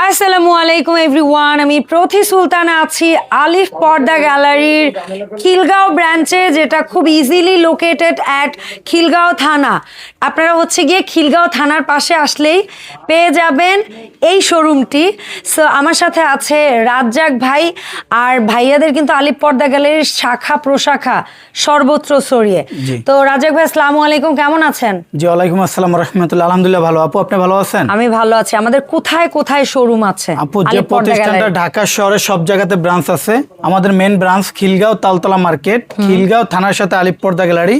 আসসালামু আলাইকুম এভরিওয়ান, আমি প্রতি সুলতানা আছি আলিফ পর্দা গ্যালারির খিলগাঁও ব্রাঞ্চে, যেটা খুব ইজিলি লোকেটেড অ্যাট খিলগাঁও থানা। আপনারা হচ্ছে গিয়ে খিলগাঁও থানার পাশে আসলেই পেয়ে যাবেন এই শোরুমটি। সো আমার সাথে আছে রাজ্জাক ভাই, আর ভাইয়াদের কিন্তু আলিফ পর্দা গ্যালারির শাখা প্রশাখা সর্বত্র ছড়িয়ে। তো রাজ্জাক ভাই, আসসালামু আলাইকুম, কেমন আছেন? জি ওয়ালাইকুম আসসালাম রাহমাতুল্লাহ। আলহামদুলিল্লাহ ভালো। আপু আপনি ভালো আছেন? আমি ভালো আছি। আমাদের কোথায় কোথায় শোরুম আছে? আপু যে প্রতিষ্ঠানটা ঢাকা শহরে সব জায়গাতে ব্রাঞ্চ আছে, আমাদের main branch Khilgaon Taltola market, Khilgaon থানার সাথে আলিফ পর্দা গ্যালারি,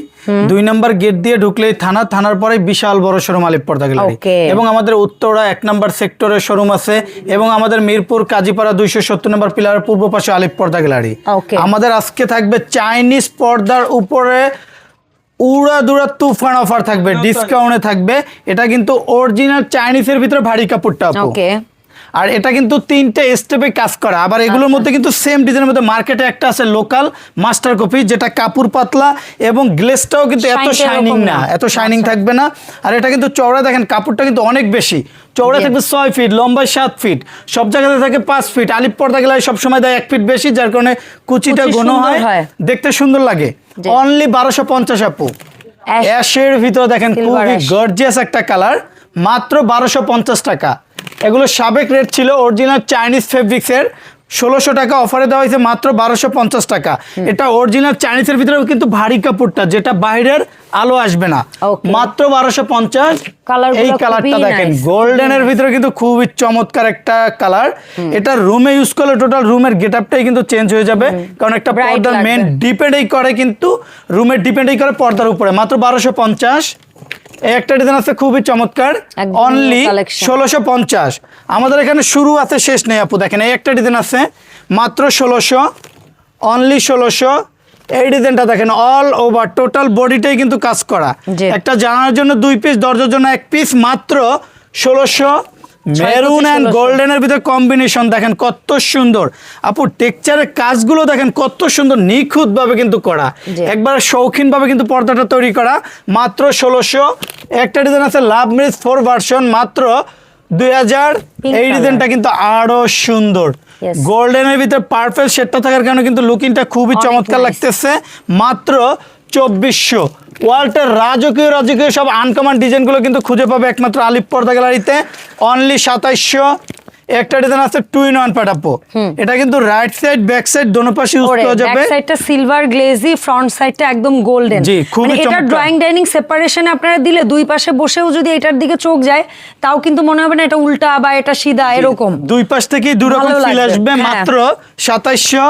2 নম্বর গেট দিয়ে ঢুকলেই থানা, থানার পরে বিশাল বড় শোরুম আলিফ পর্দা গ্যালারি। এবং আমাদের উত্তরা 1 নম্বর সেক্টরের শোরুম আছে, এবং আমাদের মিরপুর কাজীপাড়া 270 নম্বর পিলারের পূর্ব পাশে আলিফ পর্দা গ্যালারি। আমাদের আজকে থাকবে চাইনিজ পর্দার উপরে উড়াদুড়া তুফান অফার থাকবে, ডিসকাউন্টে থাকবে। এটা কিন্তু অরিজিনাল চাইনিজের ভিতরে ভারী কাপড়টা আপু, আর এটা কিন্তু 3টে স্টেপে কাজ করা। আবার এগুলোর মধ্যে কিন্তু সেম ডিজাইনের মধ্যে মার্কেটে একটা আছে লোকাল মাস্টার কপি, যেটা কাপড় পাতলা এবং গ্লেজটাও কিন্তু এত শাইনিং না, এত শাইনিং থাকবে না। আর এটা কিন্তু চওড়া দেখেন, কাপড়টা কিন্তু অনেক বেশি চওড়া থাকবে, 6 ফিট, লম্বায় 7 ফিট, সব জায়গাতে থাকে 5 ফিট। আলিফ পর্দা গ্যালারি সবসময় দেয় 1 ফিট বেশি, যার কারণে কুচিটা ঘন হয়, দেখতে সুন্দর লাগে। অনলি 1250 আপু। অ্যাশের ভিতরে দেখেন খুবই গর্জিয়াস একটা কালার, মাত্র 1250 টাকা। এগুলো সাবেক রেট ছিল অরিজিনাল চাইনিজ ফেব্রিক্সের, 1600 টাকা অফারে দেওয়া হয়েছে মাত্র 1250 টাকা। এটা অরিজিনাল চাইনিজের ভিতরে কিন্তু ভারী কাপড়টা, যেটা বাইরের আলো আসবে না, মাত্র 1250। এই কালারটা দেখেন গোল্ডেনের ভিতরে কিন্তু খুবই চমৎকার একটা কালার। এটা রুমে ইউজ করলে টোটাল রুমের গেটআপটাই কিন্তু চেঞ্জ হয়ে যাবে, কারণ একটা পর্দার মেন ডিপেন্ডই করে কিন্তু রুমের ডিপেন্ডই করে পর্দার উপরে। মাত্র 1250। একটা ডিজাইন আছে খুবই চমৎকার, অনলি 1650। আমাদের এখানে শুরু আছে, শেষ নেই আপু। দেখেন এই একটা ডিজাইন আছে মাত্র 1600, অনলি 1600। এই ডিজাইনটা দেখেন অল ওভার টোটাল বডিটাই কিন্তু কাজ করা। একটা জানার জন্য 2 পিস, দরজার জন্য 1 পিস, মাত্র 1600। মেরুন অ্যান্ড গোল্ডেনের ভিতরে কম্বিনেশন দেখেন কত সুন্দর আপু। টেক্সচারের কাজগুলো দেখেন কত সুন্দর, নিখুঁত ভাবে কিন্তু করা, একবার শৌখিন ভাবে কিন্তু পর্দাটা তৈরি করা। মাত্র 1600। একটা ডিজাইন আছে লাভ ম্যারেজ 4 ভার্সন, মাত্র 2000। এই ডিজাইনটা কিন্তু আরো সুন্দর, গোল্ডেনের ভিতরে পারফেক্ট শেডটা থাকার কারণে কিন্তু লুকিংটা খুবই চমৎকার লাগতেছে। মাত্র 2400। ওয়ালটার রাজকীয় সব আনকমন ডিজাইনগুলো কিন্তু খুঁজে পাবে একমাত্র আলিফ পর্দা গ্যালারিতে, অনলি 2700। একটা ডিজাইন আছে 2-in-1 পাটাপো। এটা কিন্তু রাইট সাইড ব্যাক সাইড দোনো পাশে ইউজ করা যাবে। ব্যাক সাইডটা সিলভার গ্লেজি, ফ্রন্ট সাইডটা একদম গোল্ডেন। জি, খুবই চমৎকার। এটা ড্রয়িং ডাইনিং সেপারেশনে আপনারা দিলে দুই পাশে বসেও যদি এটার দিকে চোখ যায়, তাও কিন্তু মনে হবে না এটা উল্টা বা এটা সিধা, এরকম দুই পাশ থেকেই দুই রকম ফিল আসবে। মাত্র 2700।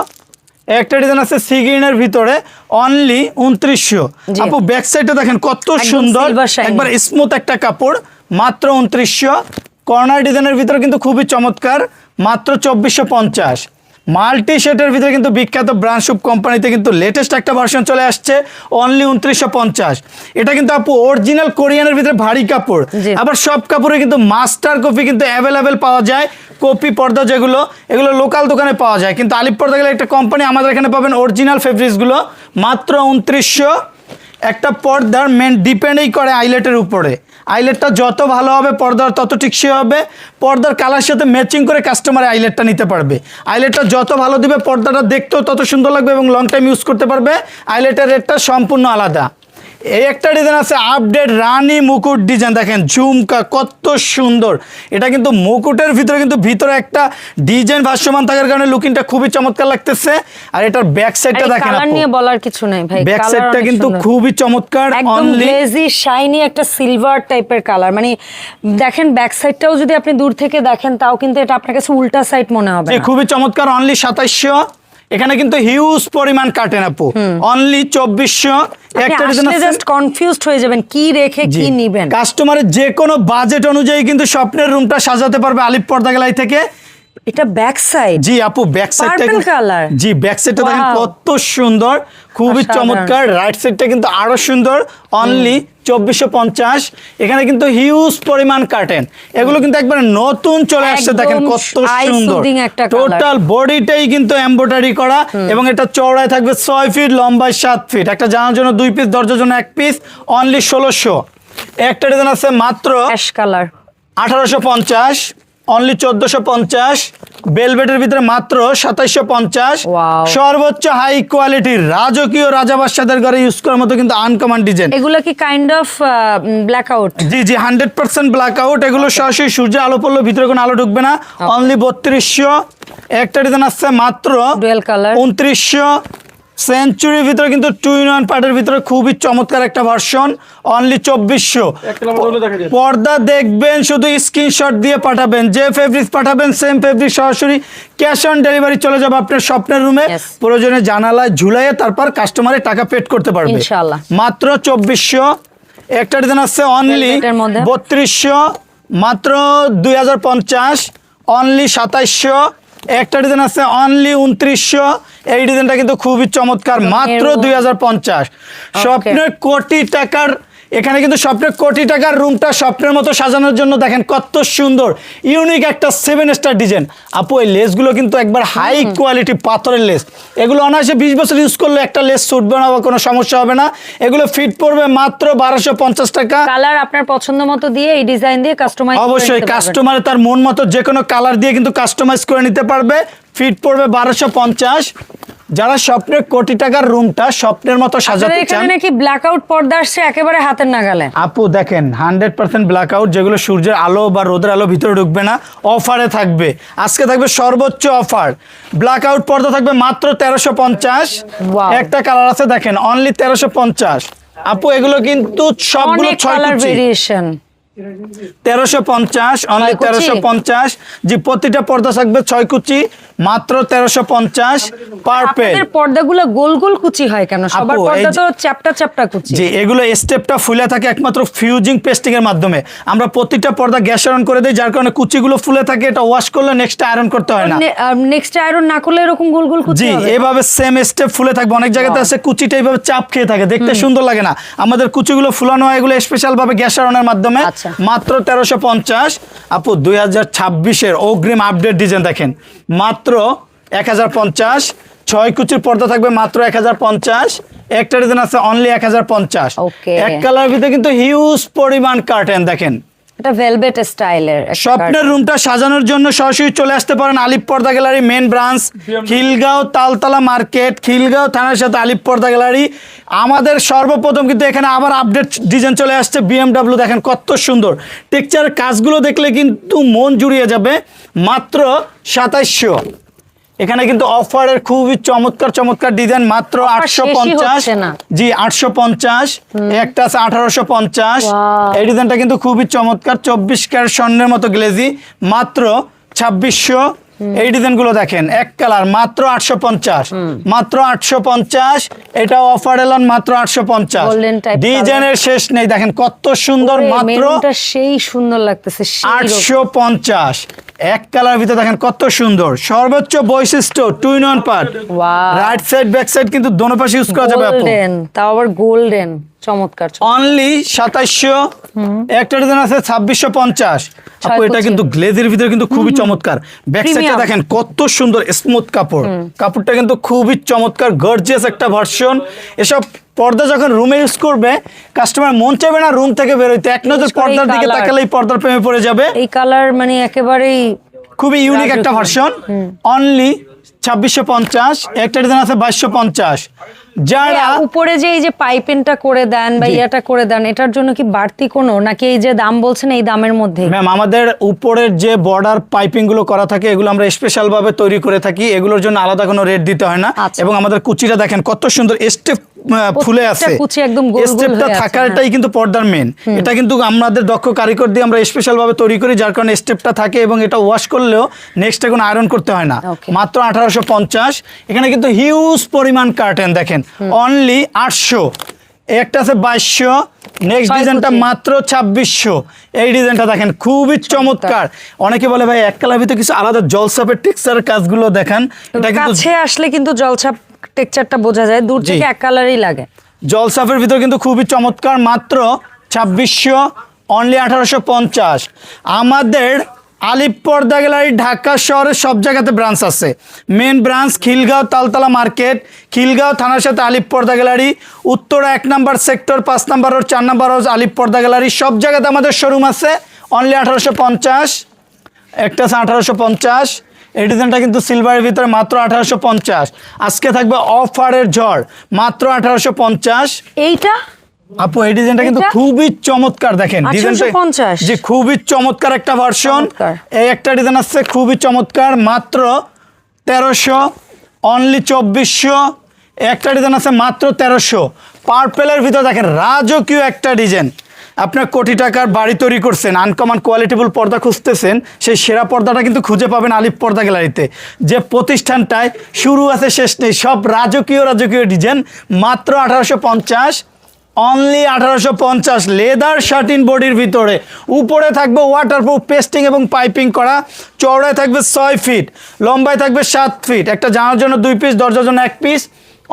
একটা ডিজাইন আছে সি গ্রিনের ভিতরে, অনলি 2900। আপু ব্যাক সাইডে দেখেন কত সুন্দর, একবার স্মুথ একটা কাপড়, মাত্র 2900। কর্নার ডিজাইনের ভিতরে কিন্তু খুবই চমৎকার, মাত্র 2450। মাল্টি শেডের ভিতরে কিন্তু বিখ্যাত ব্র্যান্ড শুভ কোম্পানিতে কিন্তু লেটেস্ট একটা ভার্সন চলে আসছে, অনলি 2950। এটা কিন্তু আপু অরিজিনাল কোরিয়ানের ভিতরে ভারী কাপড়। আবার সব কাপড়ে কিন্তু মাস্টার কপি কিন্তু অ্যাভেলেবেল পাওয়া যায়। কপি পর্দা যেগুলো, এগুলো লোকাল দোকানে পাওয়া যায়, কিন্তু আলিফ পর্দা গেলে একটা কোম্পানি, আমাদের এখানে পাবেন অরিজিনাল ফেব্রিক্সগুলো, মাত্র 2900। একটা পর্দার মেন ডিপেন্ডই করে আইলেটের উপরে। আইলেটটা যত ভালো হবে পর্দার তত টিকসই হবে। পর্দার কালার সাথে ম্যাচিং করে কাস্টমার আইলেটটা নিতে পারবে। আইলেটটা যত ভালো দিবে পর্দাটা দেখতেও তত সুন্দর লাগবে এবং লং টাইম ইউজ করতে পারবে। আইলেটের রেটটা সম্পূর্ণ আলাদা। এই একটা ডিজাইন আছে আপডেট রানী মুকুট ডিজাইন, দেখেন ঝুমকা কত সুন্দর। এটা কিন্তু মুকুটের ভিতরে কিন্তু ভিতরে একটা ডিজাইন ভাসমান থাকার কারণে লুকিংটা খুবই চমৎকার লাগতেছে। আর এটার ব্যাক সাইডটা দেখেন, কালার নিয়ে বলার কিছু নাই ভাই, ব্যাক সাইডটা কিন্তু খুবই চমৎকার, একদম গ্লেজি শাইনি একটা সিলভার টাইপের কালার। মানে দেখেন ব্যাক সাইডটাও যদি আপনি দূর থেকে দেখেন, তাও কিন্তু এটা আপনার কাছে উল্টা সাইড মনে হবে না। খুবই চমৎকার, অনলি 2700। এখানে কিন্তু হিউজ পরিমাণ কাটেন আপু, অনলি 2400। একটা জাস্ট কনফিউজড হয়ে যাবেন কি রেখে কি নেবেন। কাস্টমারের যে কোনো বাজেট অনুযায়ী কিন্তু স্বপ্নের রুমটা সাজাতে পারবে আলিফ পর্দা গ্যালারি থেকে। এটা ব্যাক সাইড, জি আপু ব্যাক সাইডটা পার্পল কালার, জি ব্যাক সাইডটা দেখেন কত সুন্দর, খুবই চমৎকার। রাইট সাইডটা কিন্তু আরো সুন্দর, অনলি 2450। এখানে কিন্তু হিউজ পরিমাণ কাটেন, এগুলো কিন্তু একবারে নতুন চলে আসছে, দেখেন কত সুন্দর। টোটাল বডিটাই কিন্তু এমব্রয়ডারি করা, এবং এটা চওড়ায় থাকবে 6 ফিট, লম্বায় 7 ফিট। একটা জানার জন্য 2 পিস, দরজার জন্য 1 পিস, অনলি 1600। একটা ডিজাইন আছে মাত্র অ্যাশ কালার, 1850। অনলি 1450। বেলভেটের ভিতরে মাত্র 2750। Wow. সর্বোচ্চ হাই কোয়ালিটির রাজকীয় রাজা বাদশাদের ঘরে ইউজ করার মতো কিন্তু আনকমন ডিজাইন। এগুলো কি kind of blackout? G G 100% black out. এগুলো সরাসরি সূর্যের আলো পড়লে ভিতরে কোনো আলো ঢুকবে না। অনলি 3200। একটা ডিজাইন আসছে মাত্র ডুয়েল কালার 2900। সেঞ্চুরির ভিতরে কিন্তু 2-in-1 পার্টের ভিতরে খুবই চমৎকার একটা ভার্সন, অনলি 2400। পর্দা দেখবেন, শুধু স্ক্রিনশট দিয়ে পাঠাবেন, যে ফেব্রিক্স পাঠাবেন সেম ফেব্রিক সরাসরি ক্যাশ অন ডেলিভারি চলে যাবে আপনার স্বপ্নের রুমে। Yes. প্রয়োজনে জানালায় ঝুলাইয়ে তারপর কাস্টমারের টাকা পেড করতে পারবে ইনশাআল্লাহ। মাত্র 2400। একটা ডিজাইন আছে অনলি Velvet এর মধ্যে। 3200, মাত্র 2050, অনলি 2700। একটা ডিজাইন আছে অনলি 2900। এই ডিজাইনটা কিন্তু খুবই চমৎকার, মাত্র 2050। স্বপ্নের কোটি টাকার, এখানে কিন্তু স্বপ্নের কোটি টাকার রুমটা স্বপ্নের মতো সাজানোর জন্য দেখেন কত সুন্দর ইউনিক একটা 7 স্টার ডিজাইন। আপু এই লেসগুলো কিন্তু একবার হাই কোয়ালিটি পাথরের লেস। এগুলো অনায়াসে 20 বছর ইউজ করলে একটা লেস ছুটবে না বা কোনো সমস্যা হবে না। এগুলো ফিট পড়বে মাত্র 1250 টাকা। কালার আপনার পছন্দ মতো দিয়ে এই ডিজাইন দিয়ে কাস্টমাইজ অবশ্যই কাস্টমার তার মন মতো যে কোনো কালার দিয়ে কিন্তু কাস্টমাইজ করে নিতে পারবে। ফিট পড়বে 1250। যারা স্বপ্নের কোটি টাকার রুমটা স্বপ্নের মতো সাজাতে চান, এখানে নাকি ব্ল্যাকআউট পর্দা আসছে একেবারে হাতের নাগালে। আপু দেখেন 100% ব্ল্যাক আউট, যেগুলো সূর্যের আলো বা রোদের আলো ভিতরে ঢুকবে না। অফারে থাকবে, আজকে থাকবে সর্বোচ্চ অফার। ব্ল্যাক আউট পর্দা থাকবে মাত্র 1350। Wow. একটা কালার আছে দেখেন অনলি 1350। আপু এগুলো কিন্তু সবগুলো অনেক 6 কালার কুচি। ভেরিয়েশন। 1350, অনলি 6 কুচি? 1350। যে প্রতিটা পর্দা থাকবে 6 কুচি, মাত্র 1350 পার পেজ। আপনাদের পর্দাগুলো গোল গোল কুচি হয় কেন? সবার আপু, এই পর্দা যে- তো চ্যাপটা চ্যাপটা কুচি। যে এগুলো স্টেপটা ফুলে থাকে একমাত্র ফিউজিং পেস্টিং এর মাধ্যমে। আমরা প্রতিটা পর্দা গ্যাস আয়রন করে দেই, যার কারণে কুচিগুলো ফুলে থাকে। এটা ওয়াশ করলে নেক্সট আয়রন করতে হয় না। নেক্সট আয়রন না করলে এরকম গোল গোল কুচি জি হবে? এভাবে সেম স্টেপ ফুলে থাকবে। অনেক জায়গাতে আছে কুচিটা এইভাবে চাপ খেয়ে থাকে, দেখতে সুন্দর লাগে না। আমাদের কুচিগুলো ফুলানো হয় এগুলো স্পেশাল ভাবে গ্যাস আয়রনের মাধ্যমে। আচ্ছা। মাত্র 1350। আপু 2026-এর অগ্রিম আপডেট ডিজাইন দেখেন, মাত্র 1050। 6 কুচির পর্দা থাকবে মাত্র 1050। একটা ডিজাইন আছে অনলি 1050। Okay. এক কালার ভিতরে কিন্তু হিউজ পরিমাণ কার্টেন দেখেন। এটা ভেলভেট স্টাইলের স্বপ্নের রুমটা সাজানোর জন্য সরাসরি চলে আসতে পারেন Alif Porda gallery main branch, Khilgaon Taltola market, Khilgaon থানার সাথে আলিপ পর্দা গ্যালারি। আমাদের সর্বপ্রথম কিন্তু এখানে আবার আপডেট ডিজাইন চলে আসছে BMW। দেখেন কত সুন্দর টেক্সচারের কাজগুলো, দেখলে কিন্তু মন জুড়িয়ে যাবে। মাত্র 2700। এখানে কিন্তু অফারের খুবই চমৎকার চমৎকার ডিজাইন, মাত্র শেষই 850। হচ্ছে না। জি 850। একটা আছে 1850। Wow. এই ডিজাইনটা কিন্তু খুবই চমৎকার, 24 ক্যারেট স্বর্ণের মতো গ্লেজি, মাত্র 2600। এই ডিজাইনগুলো দেখেন এক কালার, মাত্র 850। মাত্র 850। এটা অফার এলন মাত্র 850। Golden type ডিজাইনের শেষ নেই, দেখেন কত সুন্দর, মাত্র মেরুনটা সেই সুন্দর লাগতেছে, সেই রকম। 850। এক কালার ভিতরে দেখেন কত সুন্দর, সর্বোচ্চ বৈশিষ্ট্য 2-in-1 part. Wow. Right side back side কিন্তু দোনো পাশে ইউজ করা যাবে আপু। গোল্ডেন, তাও আবার গোল্ডেন, চমৎকার। অনলি 2700। একটা ডিজাইন আছে 2650। আপু এটা কুচি। কিন্তু গ্লেজের ভিতরে কিন্তু খুবই চমৎকার। ব্যাক সাইডটা Premium। দেখেন কত সুন্দর স্মুথ কাপড়। কাপড়টা কিন্তু খুবই চমৎকার, গর্জিয়াস একটা ভার্সন। এসব পর্দা যখন রুমে ইউজ করবে কাস্টমার মন চাইবে না রুম থেকে বের হইতে, এক নজর বিশেষ করে পর্দার এই দিকে colour। তাকালেই পর্দার প্রেমে পড়ে যাবে। এই কালার মানে একেবারেই খুবই ইউনিক একটা ভার্সন। অনলি 2650। একটা ডিজাইন আছে 2250। যারা উপরে যে এই যে পাইপিংটা করে দেন বা জি। ইয়াটা করে দেন, এটার জন্য কি বাড়তি কোনো, নাকি এই যে দাম বলছেন এই দামের মধ্যে? ম্যাম আমাদের উপরের যে বর্ডার পাইপিং গুলো করা থাকে এগুলো আমরা স্পেশাল ভাবে তৈরি করে থাকি, এগুলোর জন্য আলাদা কোনো রেট দিতে হয় না। আচ্ছা। এবং আমাদের কুচিটা দেখেন কত সুন্দর স্টেপ ফুলে আছে, প্রত্যেকটা কুচি একদম গোল গোল স্টেপটা হয়ে আছে, থাকাটাই কিন্তু পর্দার মেন। এটা কিন্তু আমাদের দক্ষ কারিগর দিয়ে আমরা স্পেশাল ভাবে তৈরি করি, যার কারণে স্টেপটা থাকে এবং এটা ওয়াশ করলেও নেক্সট কোনো আয়রন করতে হয় না। Okay. মাত্র 1850। এখানে কিন্তু হিউজ পরিমাণ কার্টেন দেখেন, অনলি 800। একটা আছে 2200। নেক্সট 6 ডিজাইনটা কুচি। মাত্র 2600। এই ডিজাইনটা দেখেন খুবই চমৎকার। অনেকে বলে ভাই এক কালার ভিতরে কিছু আলাদা জলসাপের টেক্সচারের কাজগুলো দেখান। এটা কিন্তু কাছে আসলে কিন্তু জলছাপ টেক্সচারটা বোঝা যায়, দূর জি। থেকে এক কালারই লাগে। জলসাপের ভিতরে কিন্তু খুবই চমৎকার, মাত্র 2600। অনলি 1850। আমাদের আলিপ পর্দা গ্যালারি ঢাকা শহরের সব জায়গাতে ব্রাঞ্চ আছে। Main branch Khilgaon Taltola market, Khilgaon থানার সাথে আলিপ পর্দা গ্যালারি, উত্তরা 1 নম্বর সেক্টর, 5 নম্বর রোড, 4 নম্বর রোড আলিপ পর্দা গ্যালারি, সব জায়গাতে আমাদের শোরুম আছে। অনলি 1850। একটা আছে 1850। এই ডিজাইনটা কিন্তু সিলভারের ভিতরে মাত্র 1850। আজকে থাকবে অফারের ঝড় মাত্র 1850। এইটা আপু এই ডিজাইনটা কিন্তু এটা? খুবই চমৎকার, দেখেন ডিজাইনটা 1850 জি খুবই চমৎকার একটা ভার্সন। চমৎকার। এই একটা ডিজাইন আছে খুবই চমৎকার মাত্র 1300, অনলি 2400। একটা ডিজাইন আছে মাত্র 1300। পার্পেলের ভিতরে দেখেন রাজকীয় একটা ডিজাইন। আপনার কোটি টাকার বাড়ি তৈরি করছেন, আনকমন কোয়ালিটিবল পর্দা খুঁজতেছেন, সেই সেরা পর্দাটা কিন্তু খুঁজে পাবেন আলিফ পর্দা গ্যালারিতে। যে প্রতিষ্ঠানটায় শুরু আছে শেষ নেই, সব রাজকীয় রাজকীয় ডিজাইন মাত্র 1850, অনলি 1850। লেদার শার্টিন বডির ভিতরে, উপরে থাকবে ওয়াটারপ্রুফ পেস্টিং এবং পাইপিং করা, চওড়ায় থাকবে 6 ফিট, লম্বায় থাকবে 7 ফিট, একটা জানার জন্য 2 পিস, দরজার জন্য 1 পিস,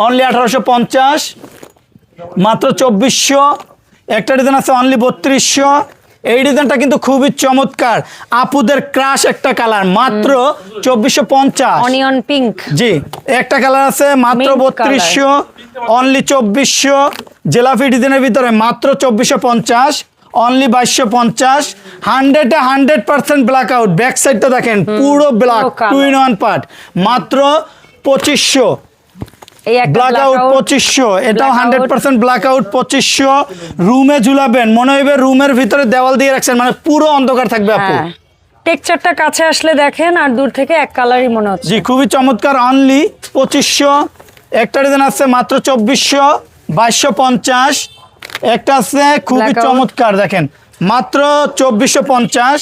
অনলি 1850 মাত্র 2400। একটা ডিজাইন আছে অনলি 3200। এই ডিজাইনটা কিন্তু খুবই চমৎকার, আপুদের ক্রাশ একটা কালার, মাত্র 2450। Onion pink. জি একটা কালার আছে মাত্র Mint 3200, অনলি 2400। জেলাফি ডিজাইনের ভিতরে মাত্র 2450, অনলি 2250। 100% ব্ল্যাক আউট, ব্যাক সাইডটা দেখেন পুরো ব্ল্যাক, পুরো 2 in 1 পার্ট, মাত্র 2500। এই একটা ব্ল্যাক আউট 2500, এটাও 100% ব্ল্যাক আউট 2500। রুমে ঝুলাবেন, মনে হইবে রুমের ভিতরে দেওয়াল দিয়ে রাখছেন, মানে পুরো অন্ধকার থাকবে আপু। হ্যাঁ, টেক্সচারটা কাছে আসলে দেখেন আর দূর থেকে এক কালারই মনে হচ্ছে। জি খুবই চমৎকার, অনলি 2500। একটা ডিজাইন আছে মাত্র 2400, 2250। একটা আছে খুবই Blackout। চমৎকার, দেখেন মাত্র 2450।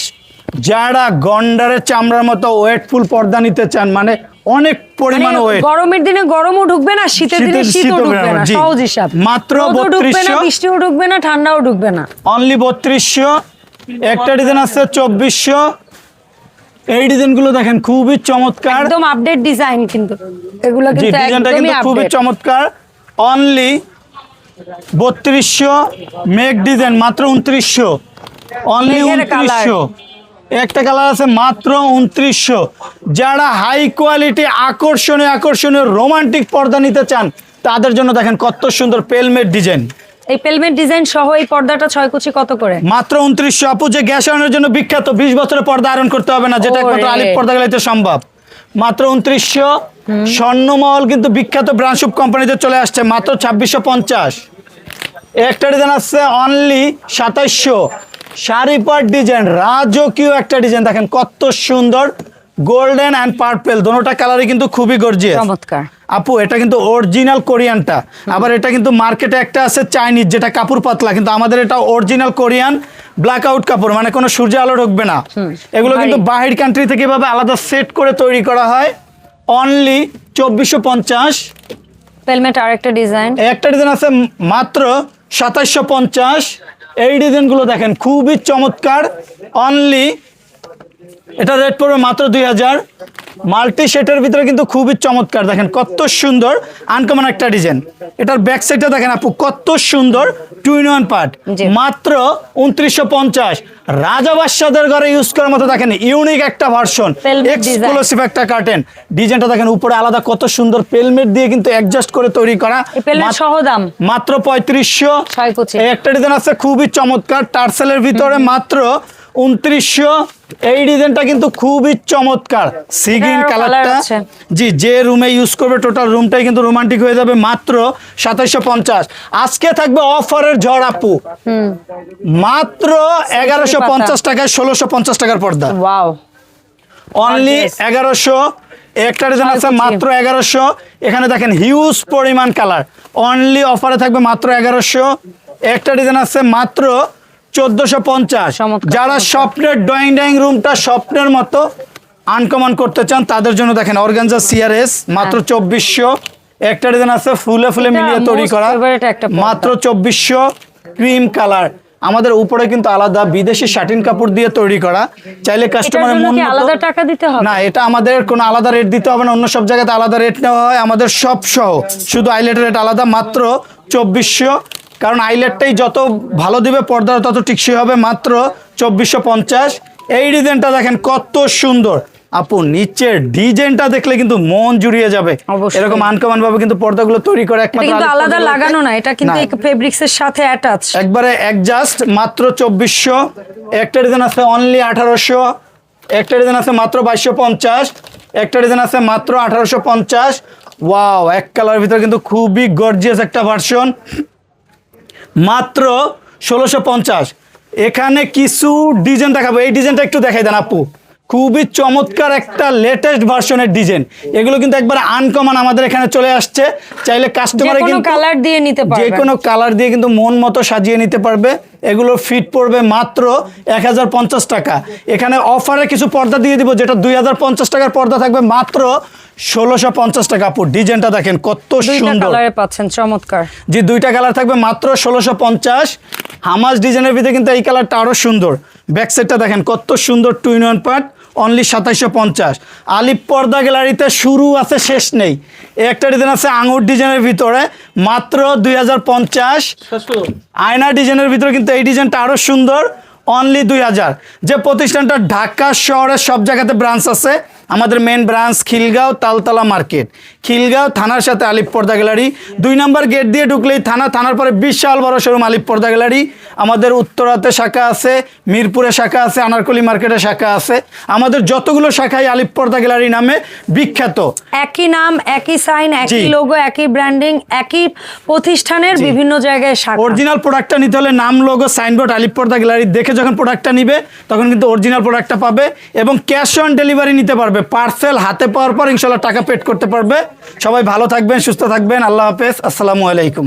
যারা গন্ডারের চামড়ার মতো ওয়েটফুল পর্দা নিতে চান, মানে অনেক পরিমাণ মানে ওয়েট, গরমের দিনে গরমও ঢুকবে না, শীতের দিনে শীতও ঢুকবে না, জি। সহজ হিসাব। মাত্র রোদও ঢুকবে না, 3200, বৃষ্টিও ঢুকবে না, ঠান্ডাও ঢুকবে না। অনলি 3200। একটা ডিজাইন আছে 2400। এই ডিজাইনগুলো দেখেন খুবই চমৎকার, একদম আপডেট ডিজাইন, কিন্তু এগুলো জি কিন্তু ডিজাইনটা একদমই কিন্তু খুবই আপডেট। চমৎকার, অনলি 3200। মেক ডিজাইন মাত্র 2900, অনলি মেঘের 2900। একটা কালার আছে মাত্র 2900। যারা হাই কোয়ালিটি আকর্ষণীয় আকর্ষণীয় রোমান্টিক পর্দা নিতে চান, তাদের জন্য দেখেন কত সুন্দর পেলমেট ডিজাইন, এই পেলমেট ডিজাইন সহ এই পর্দাটা 6 কুচি কত করে? মাত্র 2900। আপু যে গ্যাস আয়রনের জন্য বিখ্যাত, 20 বছরের পর্দা আয়রন করতে হবে না, যেটা একমাত্র ওরে। আলিফ পর্দা গ্যালারিতে সম্ভব, মাত্র 2900। স্বর্ণমহল কিন্তু বিখ্যাত ব্র্যান্ডশুপ কোম্পানিতে চলে আসছে, মাত্র 2650। একটা ডিজাইন আছে অনলি 2700, শাড়ি পাট ডিজাইন, রাজকীয় একটা ডিজাইন, দেখেন কত সুন্দর, গোল্ডেন অ্যান্ড পার্পেল দোনোটা কালারই কিন্তু খুবই গর্জিয়াস। চমৎকার। আপু এটা কিন্তু অরিজিনাল কোরিয়ানটা, আবার এটা কিন্তু মার্কেটে একটা আছে চাইনিজ, যেটা কাপড় পাতলা, কিন্তু আমাদের এটা অরিজিনাল কোরিয়ান ব্ল্যাক আউট কাপড়, মানে কোনো সূর্য আলো ঢুকবে না। এগুলো কিন্তু বাহির কান্ট্রি থেকে এভাবে আলাদা সেট করে তৈরি করা হয়, অনলি 2450। পেলমেট আরেকটা ডিজাইন, একটা ডিজাইন আছে মাত্র 2750। এই ডিজাইনগুলো দেখেন খুবই চমৎকার, অনলি এটা রেট পড়বে মাত্র 2000। মাল্টি শেটের ভিতরে কিন্তু খুবই চমৎকার, দেখেন কত সুন্দর আনকমন একটা ডিজাইন। এটার ব্যাক সাইডটা দেখেন আপু কত সুন্দর, 2 in 1 পার্ট, জি। মাত্র 2950। রাজা বাদশাদের ঘরে ইউজ করার মতো দেখেন ইউনিক একটা ভার্সন, Pelmet এক্সক্লুসিভ একটা কার্টেন। ডিজাইনটা দেখেন উপরে আলাদা কত সুন্দর, পেলমেট দিয়ে কিন্তু অ্যাডজাস্ট করে তৈরি করা, এই পেলমেট সহ দাম মাত্র 3500। 6 কুচি। এই একটা ডিজাইন আছে খুবই চমৎকার টার্সেলের ভিতরে, মাত্র 2900। এই ডিজাইনটা কিন্তু খুবই চমৎকার, সিগিন এটারও কালারটা, colour আছে। জি যে রুমে ইউজ করবে টোটাল রুমটাই কিন্তু রোমান্টিক হয়ে যাবে, মাত্র 2750। আজকে থাকবে অফারের ঝড় আপু, মাত্র 1150 টাকায় 1650 টাকার পর্দা, ওয়াও, অনলি Gorgeous। 1100। একটা ডিজাইন আছে মাত্র 1100। এখানে দেখেন হিউজ পরিমাণ কালার, অনলি অফারে থাকবে মাত্র 1100। একটা ডিজাইন আছে মাত্র 1450। চমৎকার, যারা স্বপ্নের ড্রয়িং রুমটা স্বপ্নের মতো আনকমন করতে চান, তাদের জন্য দেখেন অর্গানজা সিআরএস মাত্র 2400। একটা ডিজাইন আছে ফুলে ফুলে এটা মিলিয়ে তৈরি most করা, favorite একটা পর্দা। মাত্র 2400। ক্রিম কালার, আমাদের উপরে কিন্তু আলাদা বিদেশি শাটিন কাপড় দিয়ে তৈরি করা, চাইলে এটার কাস্টমারের জন্য মন কি মতো, আলাদা টাকা দিতে হবে? না এটা আমাদের কোনো আলাদা রেট দিতে হবে না, অন্য সব জায়গাতে আলাদা রেট নেওয়া হয়, আমাদের সব সহ শুধু আইলেটের রেট আলাদা, মাত্র 2400। কারণ আইলেটটাই যত ভালো দিবে পর্দা তত টিকসই হবে, মাত্র 2450। এই ডিজাইনটা দেখেন কত সুন্দর আপু, নিচের ডিজাইনটা দেখলে কিন্তু মন জুড়িয়ে যাবে, অবশ্যই। এরকম আনকমন ভাবে কিন্তু পর্দাগুলো তৈরি করে এটা একমাত্র কিন্তু আলিফ আলাদা পর্দা লাগানো না, এটা কিন্তু না। এই ফেব্রিক্স এর সাথে অ্যাটাচ। একবারে অ্যাডজাস্ট, মাত্র 2400। একটা ডিজাইন আছে অনলি 1800। একটা ডিজাইন আছে মাত্র 2250, একটা ডিজাইন আছে মাত্র 1850। ওয়াও, এক কালার ভিতরে কিন্তু খুবই গর্জিয়াস একটা ভার্সন, মাত্র 1650। এখানে কিছু ডিজাইন দেখাবো, এই ডিজাইনটা একটু দেখাই দেন আপু। খুবই চমৎকার একটা লেটেস্ট ভার্সনের ডিজাইন, এগুলো কিন্তু একবার আনকমন আমাদের এখানে চলে আসছে। চাইলে কাস্টমার কিন্তু কালার দিয়ে নিতে পারবে, যে কোনো কালার দিয়ে কিন্তু মন মতো সাজিয়ে নিতে পারবে। এগুলো ফিট পড়বে মাত্র 1050 টাকা। এখানে অফারে কিছু পর্দা দিয়ে দিব, যেটা 2050 টাকার পর্দা থাকবে মাত্র 1650 টাকা। আপু ডিজাইনটা দেখেন কত সুন্দর, কালারে পাচ্ছেন, চমৎকার। জি, দুইটা কালার থাকবে মাত্র 1650। হামাস ডিজাইনের ভিতরে কিন্তু এই কালারটা আরো সুন্দর। ব্যাক সাইডটা দেখেন কত সুন্দর, 2-in-1 পার্ট, অনলি 2750। আলিফ পর্দা গ্যালারিতে শুরু আছে শেষ নেই। একটা ডিজাইন আছে আঙুর ডিজাইনের ভিতরে মাত্র 2050। আয়না ডিজাইনের ভিতরে কিন্তু এই ডিজাইনটা আরো সুন্দর, অনলি 2000। যে প্রতিষ্ঠানটা ঢাকা শহরের সব জায়গাতে ব্রাঞ্চ আছে, আমাদের main branch Khilgaon Taltola market, Khilgaon থানার সাথে আলিফ পর্দা গ্যালারি। 2 নম্বর গেট দিয়ে ঢুকলেই থানা, থানার পরে বিশাল বড় শোরুম আলিফ পর্দা গ্যালারি। আমাদের উত্তরাতে শাখা আছে, মিরপুরে শাখা আছে, আনারকলি মার্কেটে শাখা আছে। আমাদের যতগুলো শাখায় আলিফ পর্দা গ্যালারি নামে বিখ্যাত। একই নাম, একই সাইন, একই লোগো, একই ব্র্যান্ডিং, একই প্রতিষ্ঠানের বিভিন্ন জায়গায় শাখা। অরিজিনাল প্রোডাক্টটা নিতে হলে নাম, লোগো, সাইনবোর্ড, আলিফ পর্দা গ্যালারি দেখে যখন প্রোডাক্টটা নিবে তখন কিন্তু অরিজিনাল প্রোডাক্টটা পাবে এবং ক্যাশ অন ডেলিভারি নিতে পারবে। পার্সেল হাতে পাওয়ার পর ইনশাল্লাহ টাকা পেড করতে পারবে। সবাই ভালো থাকবেন, সুস্থ থাকবেন। আল্লাহ হাফেজ, আসসালামু আলাইকুম।